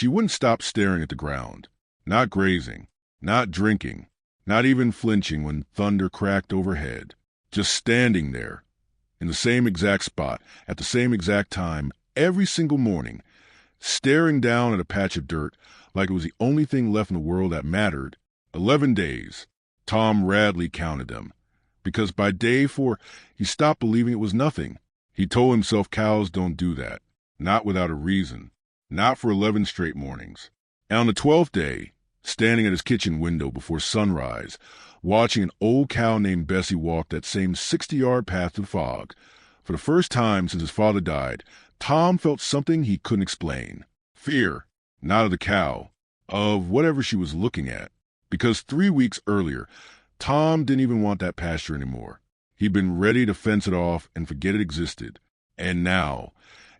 she wouldn't stop staring at the ground, not grazing, not drinking, not even flinching when thunder cracked overhead, just standing there, in the same exact spot, at the same exact time, every single morning, staring down at a patch of dirt like it was the only thing left in the world that mattered. 11 days. Tom Radley counted them, because by day 4, he stopped believing it was nothing. He told himself cows don't do that, not without a reason, not for 11 straight mornings. And on the 12th day, standing at his kitchen window before sunrise, watching an old cow named Bessie walk that same 60-yard path to the fog, for the first time since his father died, Tom felt something he couldn't explain. Fear, not of the cow, of whatever she was looking at. Because 3 weeks earlier, Tom didn't even want that pasture anymore. He'd been ready to fence it off and forget it existed. And now,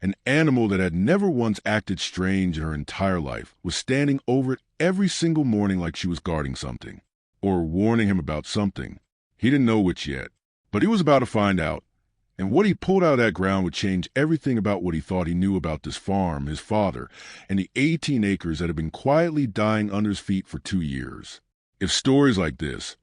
an animal that had never once acted strange in her entire life was standing over it every single morning like she was guarding something, or warning him about something. He didn't know which yet, but he was about to find out. And what he pulled out of that ground would change everything about what he thought he knew about this farm, his father, and the 18 acres that had been quietly dying under his feet for 2 years. If stories like this,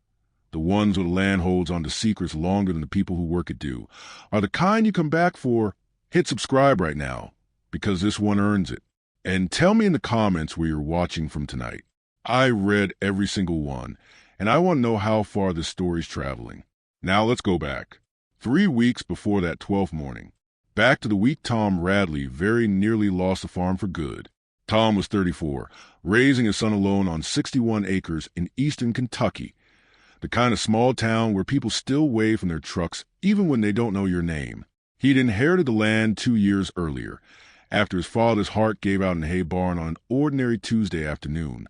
the ones where the land holds on to secrets longer than the people who work it do, are the kind you come back for, hit subscribe right now, because this one earns it. And tell me in the comments where you're watching from tonight. I read every single one, and I want to know how far this story's traveling. Now let's go back. 3 weeks before that 12th morning, back to the week Tom Radley very nearly lost the farm for good. Tom was 34, raising his son alone on 61 acres in eastern Kentucky, the kind of small town where people still wave from their trucks even when they don't know your name. He'd inherited the land 2 years earlier, after his father's heart gave out in the hay barn on an ordinary Tuesday afternoon,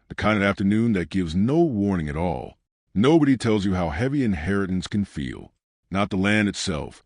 the kind of afternoon that gives no warning at all. Nobody tells you how heavy inheritance can feel. Not the land itself,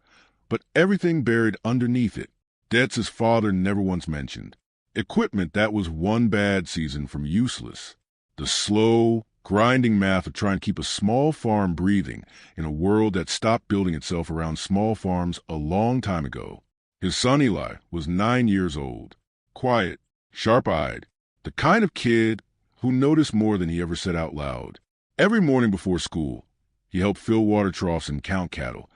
but everything buried underneath it. Debts his father never once mentioned. Equipment that was one bad season from useless. The slow, grinding math of trying to keep a small farm breathing in a world that stopped building itself around small farms a long time ago. His son Eli was 9 years old, quiet, sharp-eyed, the kind of kid who noticed more than he ever said out loud. Every morning before school, he helped fill water troughs and count cattle,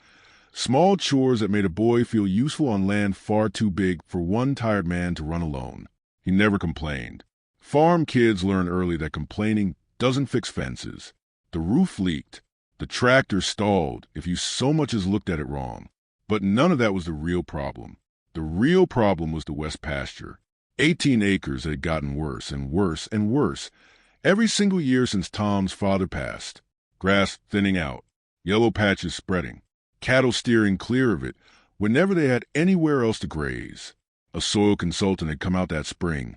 small chores that made a boy feel useful on land far too big for one tired man to run alone. He never complained. Farm kids learn early that complaining doesn't fix fences. The roof leaked. The tractor stalled if you so much as looked at it wrong. But none of that was the real problem. The real problem was the west pasture. 18 acres that had gotten worse and worse and worse every single year since Tom's father passed. Grass thinning out, yellow patches spreading, cattle steering clear of it whenever they had anywhere else to graze. A soil consultant had come out that spring,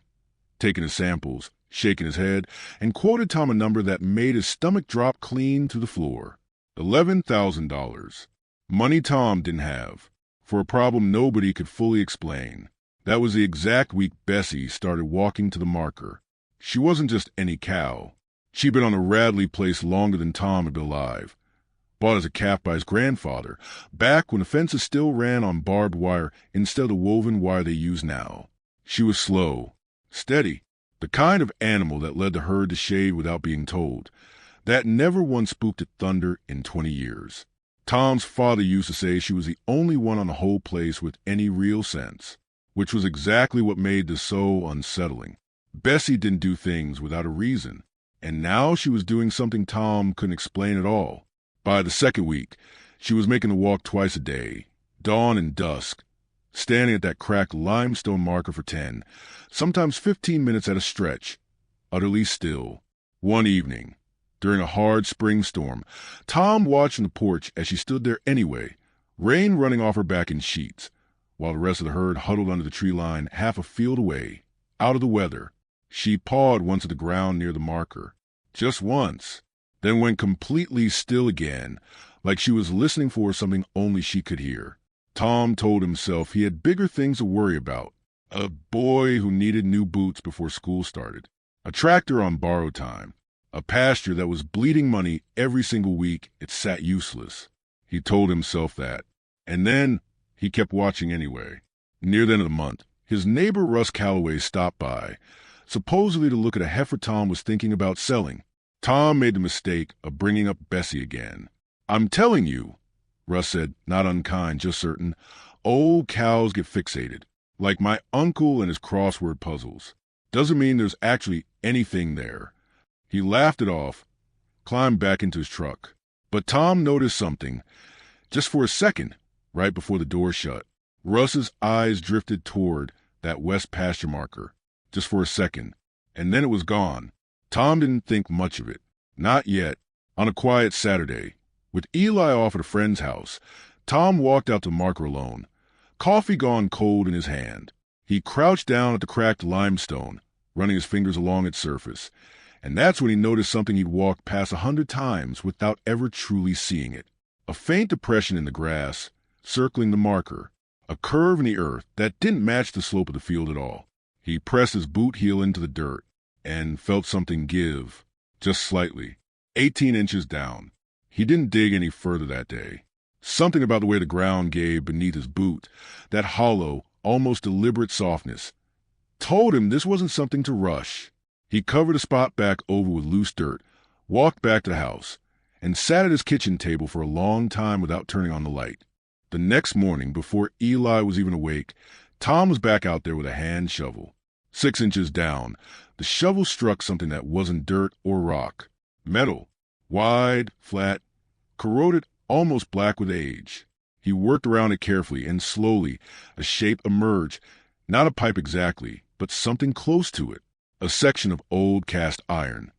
taken his samples, shaken his head, and quoted Tom a number that made his stomach drop clean to the floor. $11,000. Money Tom didn't have, for a problem nobody could fully explain. That was the exact week Bessie started walking to the marker. She wasn't just any cow. She'd been on the Radley place longer than Tom had been alive. Bought as a calf by his grandfather, back when the fences still ran on barbed wire instead of the woven wire they use now. She was slow, steady, the kind of animal that led the herd to shade without being told, that never once spooked at thunder in 20 years. Tom's father used to say she was the only one on the whole place with any real sense, which was exactly what made this so unsettling. Bessie didn't do things without a reason, and now she was doing something Tom couldn't explain at all. By the second week, she was making the walk twice a day, dawn and dusk, standing at that cracked limestone marker for 10, sometimes 15 minutes at a stretch, utterly still. One evening, during a hard spring storm, Tom watched on the porch as she stood there anyway, rain running off her back in sheets, while the rest of the herd huddled under the tree line half a field away, out of the weather. She pawed once at the ground near the marker, just once, then went completely still again, like she was listening for something only she could hear. Tom told himself he had bigger things to worry about. A boy who needed new boots before school started, a tractor on borrowed time, a pasture that was bleeding money every single week it sat useless. He told himself that. And then he kept watching anyway. Near the end of the month, his neighbor Russ Calloway stopped by, supposedly to look at a heifer Tom was thinking about selling. Tom made the mistake of bringing up Bessie again. "I'm telling you," Russ said, not unkind, just certain, "old cows get fixated. Like my uncle and his crossword puzzles. Doesn't mean there's actually anything there." He laughed it off, climbed back into his truck. But Tom noticed something, just for a second, right before the door shut. Russ's eyes drifted toward that west pasture marker, just for a second, and then it was gone. Tom didn't think much of it. Not yet. On a quiet Saturday, with Eli off at a friend's house, Tom walked out to the marker alone, coffee gone cold in his hand. He crouched down at the cracked limestone, running his fingers along its surface, and that's when he noticed something he'd walked past 100 times without ever truly seeing it. A faint depression in the grass, circling the marker, a curve in the earth that didn't match the slope of the field at all. He pressed his boot heel into the dirt and felt something give, just slightly, 18 inches down. He didn't dig any further that day. Something about the way the ground gave beneath his boot, that hollow, almost deliberate softness, told him this wasn't something to rush. He covered the spot back over with loose dirt, walked back to the house, and sat at his kitchen table for a long time without turning on the light. The next morning, before Eli was even awake, Tom was back out there with a hand shovel. 6 inches down, the shovel struck something that wasn't dirt or rock. Metal. Wide, flat, corroded, almost black with age. He worked around it carefully, and slowly a shape emerged. Not a pipe exactly, but something close to it. A section of old cast iron,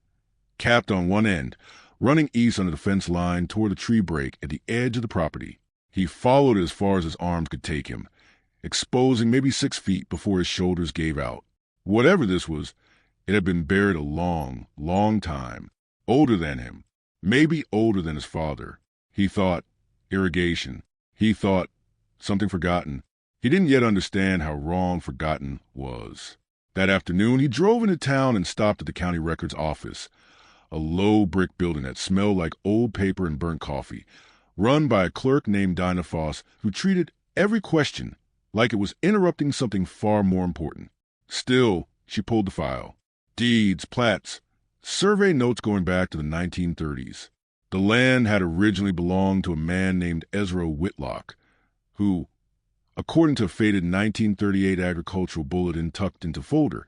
capped on one end, running east under the fence line toward the tree break at the edge of the property. He followed it as far as his arms could take him, exposing maybe 6 feet before his shoulders gave out. Whatever this was, it had been buried a long, long time. Older than him, maybe older than his father. He thought irrigation. He thought something forgotten. He didn't yet understand how wrong forgotten was. That afternoon, he drove into town and stopped at the county records office, a low brick building that smelled like old paper and burnt coffee, run by a clerk named Dinah Foss, who treated every question like it was interrupting something far more important. Still, she pulled the file. Deeds, plats, survey notes going back to the 1930s. The land had originally belonged to a man named Ezra Whitlock, who, according to a faded 1938 agricultural bulletin tucked into folder,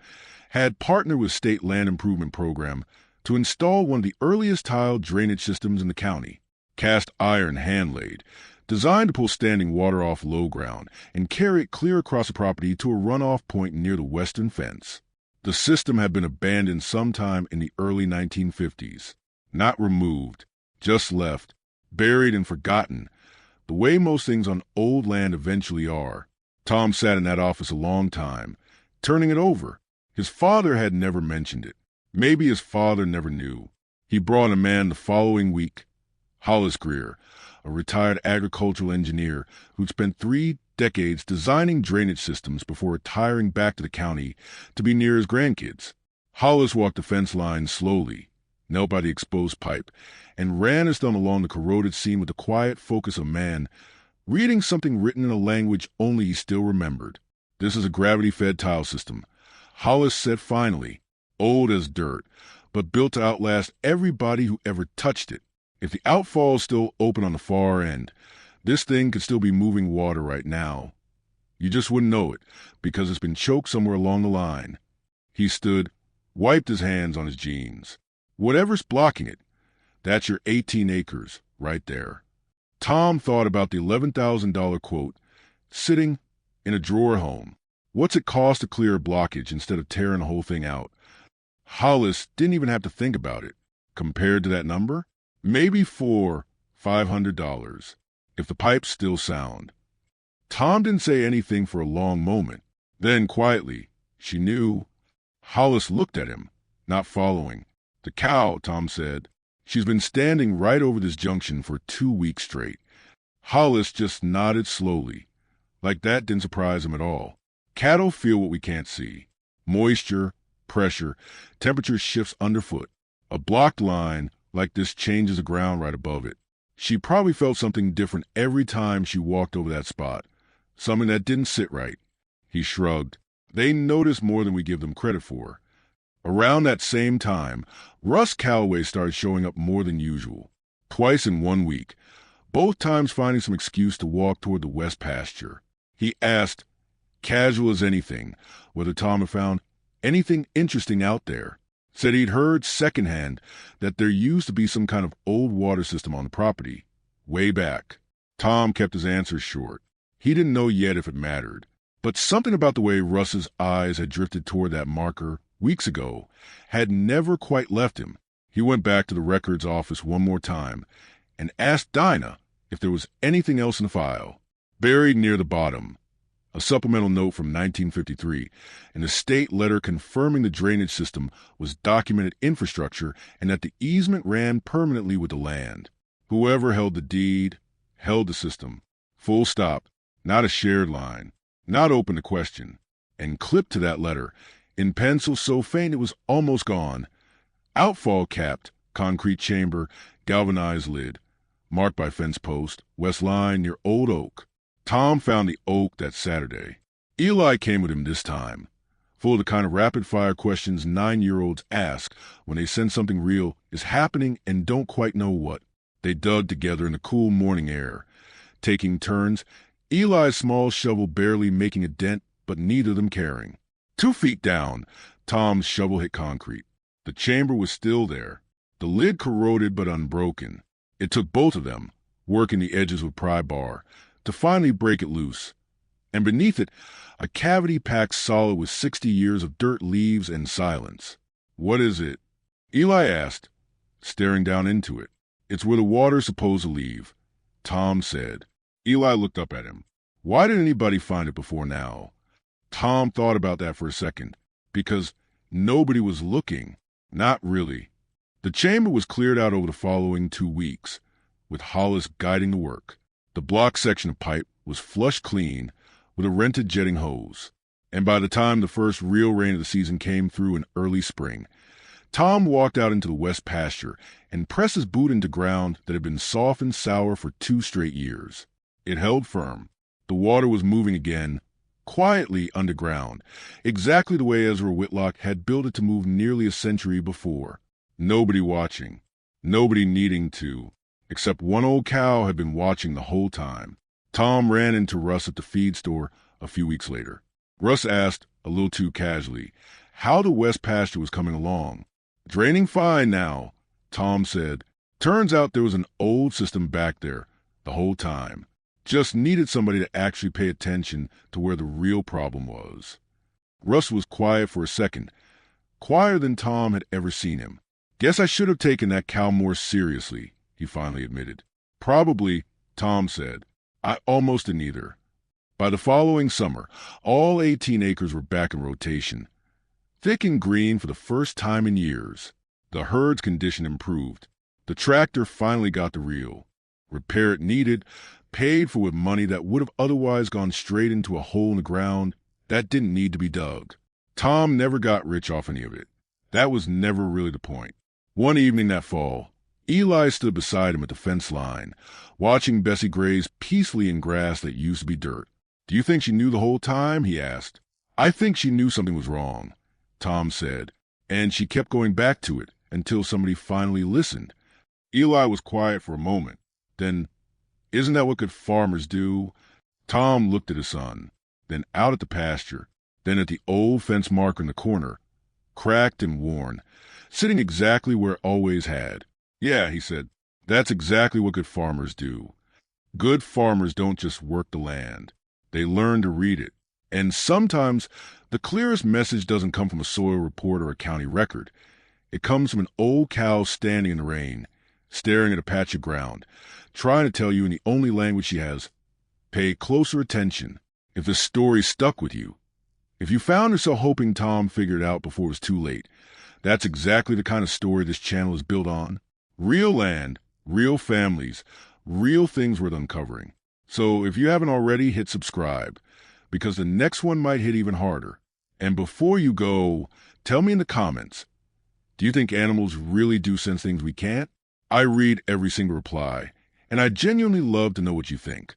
had partnered with State Land Improvement Program to install one of the earliest tile drainage systems in the county, cast iron hand-laid, designed to pull standing water off low ground and carry it clear across the property to a runoff point near the western fence. The system had been abandoned sometime in the early 1950s, not removed, just left, buried and forgotten, the way most things on old land eventually are. Tom sat in that office a long time, turning it over. His father had never mentioned it. Maybe his father never knew. He brought a man the following week, Hollis Greer, a retired agricultural engineer who'd spent 3 decades designing drainage systems before retiring back to the county to be near his grandkids. Hollis walked the fence line slowly, knelt by the exposed pipe, and ran his thumb along the corroded seam with the quiet focus of a man reading something written in a language only he still remembered. "This is a gravity-fed tile system," Hollis said finally, "old as dirt, but built to outlast everybody who ever touched it. If the outfall is still open on the far end, this thing could still be moving water right now. You just wouldn't know it, because it's been choked somewhere along the line." He stood, wiped his hands on his jeans. "Whatever's blocking it, that's your 18 acres right there." Tom thought about the $11,000 quote, sitting in a drawer home. What's it cost to clear a blockage instead of tearing the whole thing out? Hollis didn't even have to think about it. Compared to that number, maybe $500, if the pipe's still sound. Tom didn't say anything for a long moment. Then, quietly, she knew. Hollis looked at him, not following. "The cow," Tom said. "She's been standing right over this junction for 2 weeks straight." Hollis just nodded slowly. Like that didn't surprise him at all. Cattle feel what we can't see. Moisture, pressure, temperature shifts underfoot. A blocked line like this changes the ground right above it. She probably felt something different every time she walked over that spot. Something that didn't sit right. He shrugged. "They notice more than we give them credit for." Around that same time, Russ Calloway started showing up more than usual, twice in 1 week, both times finding some excuse to walk toward the west pasture. He asked, casual as anything, whether Tom had found anything interesting out there. Said he'd heard secondhand that there used to be some kind of old water system on the property, way back. Tom kept his answers short. He didn't know yet if it mattered. But something about the way Russ's eyes had drifted toward that marker weeks ago had never quite left him. He went back to the records office one more time and asked Dinah if there was anything else in the file. Buried near the bottom, a supplemental note from 1953, and a state letter confirming the drainage system was documented infrastructure and that the easement ran permanently with the land. Whoever held the deed held the system. Full stop. Not a shared line. Not open to question. And clipped to that letter, in pencil so faint it was almost gone, outfall capped, concrete chamber, galvanized lid, marked by fence post, west line near Old Oak. Tom found the oak that Saturday. Eli came with him this time, full of the kind of rapid-fire questions 9-year-olds ask when they sense something real is happening and don't quite know what. They dug together in the cool morning air, taking turns, Eli's small shovel barely making a dent, but neither of them caring. 2 feet down, Tom's shovel hit concrete. The chamber was still there, the lid corroded but unbroken. It took both of them, working the edges with pry bar, to finally break it loose. And beneath it, a cavity packed solid with 60 years of dirt, leaves, and silence. What is it? Eli asked, staring down into it. It's where the water's supposed to leave, Tom said. Eli looked up at him. Why didn't anybody find it before now? Tom thought about that for a second. Because nobody was looking. Not really. The chamber was cleared out over the following 2 weeks, with Hollis guiding the work. The block section of pipe was flushed clean with a rented jetting hose. And by the time the first real rain of the season came through in early spring, Tom walked out into the west pasture and pressed his boot into ground that had been soft and sour for 2 straight years. It held firm. The water was moving again, quietly underground, exactly the way Ezra Whitlock had built it to move nearly a century before. Nobody watching. Nobody needing to. Except one old cow had been watching the whole time. Tom ran into Russ at the feed store a few weeks later. Russ asked, a little too casually, how the west pasture was coming along. Draining fine now, Tom said. Turns out there was an old system back there the whole time. Just needed somebody to actually pay attention to where the real problem was. Russ was quiet for a second, quieter than Tom had ever seen him. Guess I should have taken that cow more seriously, he finally admitted. Probably, Tom said. I almost didn't either. By the following summer, all 18 acres were back in rotation, thick and green for the first time in years. The herd's condition improved. The tractor finally got the reel. Repair it needed, paid for with money that would have otherwise gone straight into a hole in the ground that didn't need to be dug. Tom never got rich off any of it. That was never really the point. One evening that fall, Eli stood beside him at the fence line, watching Bessie graze peacefully in grass that used to be dirt. Do you think she knew the whole time? He asked. I think she knew something was wrong, Tom said, and she kept going back to it until somebody finally listened. Eli was quiet for a moment. Then, isn't that what good farmers do? Tom looked at his son, then out at the pasture, then at the old fence marker in the corner, cracked and worn, sitting exactly where it always had. Yeah, he said, that's exactly what good farmers do. Good farmers don't just work the land. They learn to read it. And sometimes the clearest message doesn't come from a soil report or a county record. It comes from an old cow standing in the rain, staring at a patch of ground, trying to tell you in the only language she has, pay closer attention. If the story stuck with you, if you found yourself hoping Tom figured it out before it was too late, that's exactly the kind of story this channel is built on. Real land, real families, real things worth uncovering. So if you haven't already, hit subscribe, because the next one might hit even harder. And before you go, tell me in the comments, do you think animals really do sense things we can't? I read every single reply, and I genuinely love to know what you think.